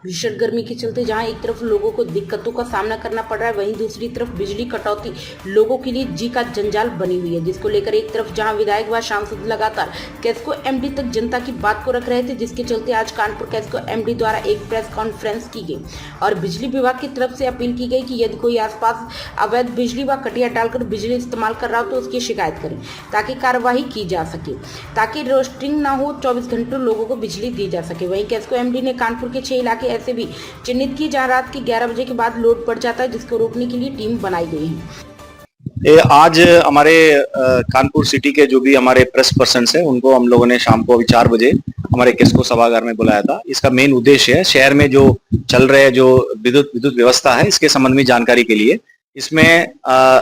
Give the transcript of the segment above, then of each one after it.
भीषण गर्मी के चलते जहां एक तरफ लोगों को दिक्कतों का सामना करना पड़ रहा है, वहीं दूसरी तरफ बिजली कटौती लोगों के लिए जी का जंजाल बनी हुई है, जिसको लेकर एक तरफ जहां विधायक व सांसद लगातार कैस्को एमडी तक जनता की बात को रख रहे थे, जिसके चलते आज कानपुर कैस्को एमडी द्वारा एक प्रेस कॉन्फ्रेंस की गई और बिजली विभाग की तरफ से अपील की गई कि यदि कोई आसपास अवैध बिजली व कटिया डालकर बिजली इस्तेमाल कर रहा हो तो उसकी शिकायत करें ताकि कार्यवाही की जा सके, ताकि रोस्टिंग ना हो, 24 घंटों लोगों को बिजली दी जा सके। वहीं कैस्को एमडी ने कानपुर के 6 इलाके ऐसे भी चिन्हित किए जहां रात के 11 बजे के बाद लोड पड़ जाता है, जिसको रोकने के लिए टीम बनाई गई है। आज हमारे कानपुर सिटी के जो भी हमारे प्रेस पर्सन है उनको हम लोगों ने शाम को अभी 4 बजे हमारे किस्को सभागार में बुलाया था। इसका मेन उद्देश्य है शहर में जो चल रहे जो विद्युत व्यवस्था है इसके संबंध में जानकारी के लिए। इसमें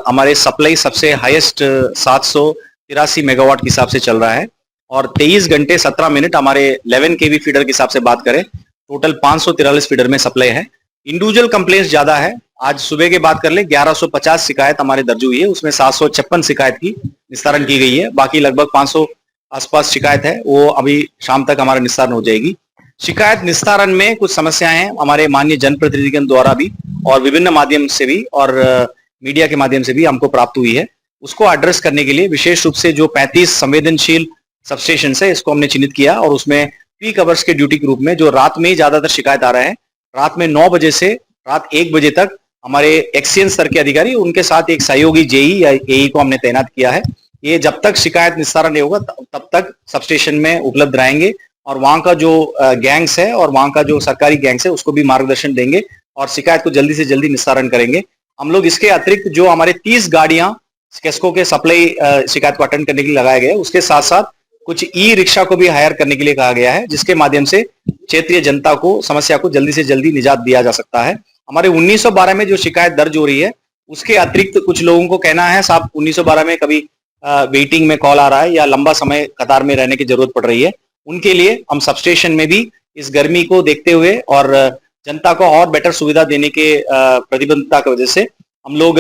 हमारे सप्लाई सबसे हाईएस्ट 783 मेगावाट के हिसाब से चल रहा है और 23 घंटे 17 मिनट हमारे 11 केवी फीडर के हिसाब से बात करें टोटल 543 फीडर में सप्लाई है। इंडिविजुअल कंप्लेंट्स ज्यादा है। आज सुबह की बात कर ले 1150 शिकायत हमारे दर्ज हुई है, उसमें 756 शिकायत की निस्तारण की गई है। बाकी लगभग 500 आसपास शिकायत है, वो अभी शाम तक हमारा निस्तारण हो जाएगी। शिकायत निस्तारण में कुछ समस्याएं हैं हमारे माननीय जनप्रतिनिधियों द्वारा भी और विभिन्न माध्यम से भी और मीडिया के माध्यम से भी हमको प्राप्त हुई है। उसको एड्रेस करने के लिए विशेष रूप से जो 35 संवेदनशील सबस्टेशन है इसको हमने चिन्हित किया और उसमें पीक आवर्स के ड्यूटी के रूप में जो रात में ही ज्यादातर शिकायत आ रहा है, रात में 9 बजे से रात 1 बजे तक हमारे एक्सचेंज स्तर के अधिकारी उनके साथ एक सहयोगी जेई या एई को हमने तैनात किया है। ये जब तक शिकायत निस्तारण नहीं होगा तब तक सबस्टेशन में उपलब्ध रहेंगे और वहां का जो गैंग्स है और वहां का जो सरकारी गैंग्स है उसको भी मार्गदर्शन देंगे और शिकायत को जल्दी से जल्दी निस्तारण करेंगे। हम लोग इसके अतिरिक्त जो हमारे 30 गाड़ियां कैस्को के सप्लाई शिकायत को अटेंड करने के लिए लगाए गए, उसके साथ साथ कुछ ई रिक्शा को भी हायर करने के लिए कहा गया है, जिसके माध्यम से क्षेत्रीय जनता को समस्या को जल्दी से जल्दी निजात दिया जा सकता है। हमारे 1912 में जो शिकायत दर्ज हो रही है उसके अतिरिक्त कुछ लोगों को कहना है साहब 1912 में कभी वेटिंग में कॉल आ रहा है या लंबा समय कतार में रहने की जरूरत पड़ रही है। उनके लिए हम सबस्टेशन में भी इस गर्मी को देखते हुए और जनता को और बेटर सुविधा देने के प्रतिबद्धता की वजह से हम लोग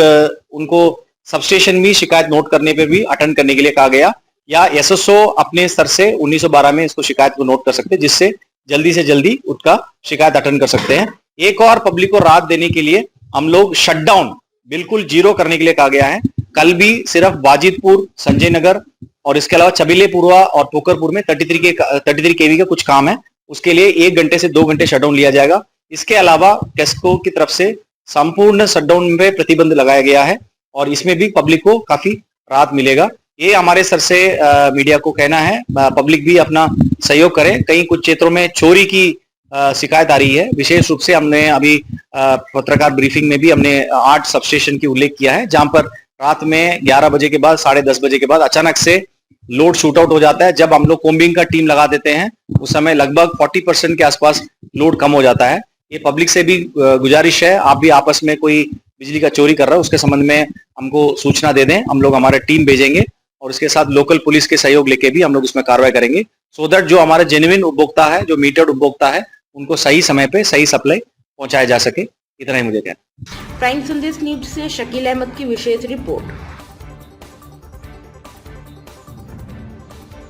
उनको सबस्टेशन में शिकायत नोट करने पे भी अटेंड करने के लिए कहा गया या एसएसओ अपने स्तर से 1912 में इसको शिकायत को नोट कर सकते हैं, जिससे जल्दी से जल्दी उसका शिकायत अटेंड कर सकते हैं। एक और पब्लिक को राहत देने के लिए हम लोग शटडाउन बिल्कुल जीरो करने के लिए कहा गया है। कल भी सिर्फ वाजिदपुर, संजय नगर और इसके अलावा चबीलेपुरवा और पोकरपुर में 33 केवी का कुछ काम है, उसके लिए 1 घंटे से 2 घंटे शटडाउन लिया जाएगा। इसके अलावा कैस्को की तरफ से संपूर्ण शटडाउन पे प्रतिबंध लगाया गया है और इसमें भी पब्लिक को काफी राहत मिलेगा। ये हमारे सर से मीडिया को कहना है, पब्लिक भी अपना सहयोग करे। कहीं कुछ क्षेत्रों में चोरी की शिकायत आ रही है। विशेष रूप से हमने अभी पत्रकार ब्रीफिंग में भी हमने 8 सबस्टेशन की उल्लेख किया है जहां पर रात में 11 बजे के बाद 10:30 बजे के बाद अचानक से लोड शूट आउट हो जाता है। जब हम लोग कोम्बिंग का टीम लगा देते हैं उस समय लगभग 40% के आसपास लोड कम हो जाता है। ये पब्लिक से भी गुजारिश है, आप भी आपस में कोई बिजली का चोरी कर रहा है उसके संबंध में हमको सूचना दे दें, हम लोग हमारा टीम भेजेंगे और इसके साथ लोकल पुलिस के सहयोग लेके भी हम लोग उसमें कार्रवाई करेंगे सो दैट जो हमारा जेन्युइन उपभोक्ता है, जो मीटर्ड उपभोक्ता है, उनको सही समय पे सही सप्लाई पहुंचाया जा सके। इतना ही मुझे कहना। प्राइम संदेश न्यूज से शकील अहमद की विशेष रिपोर्ट।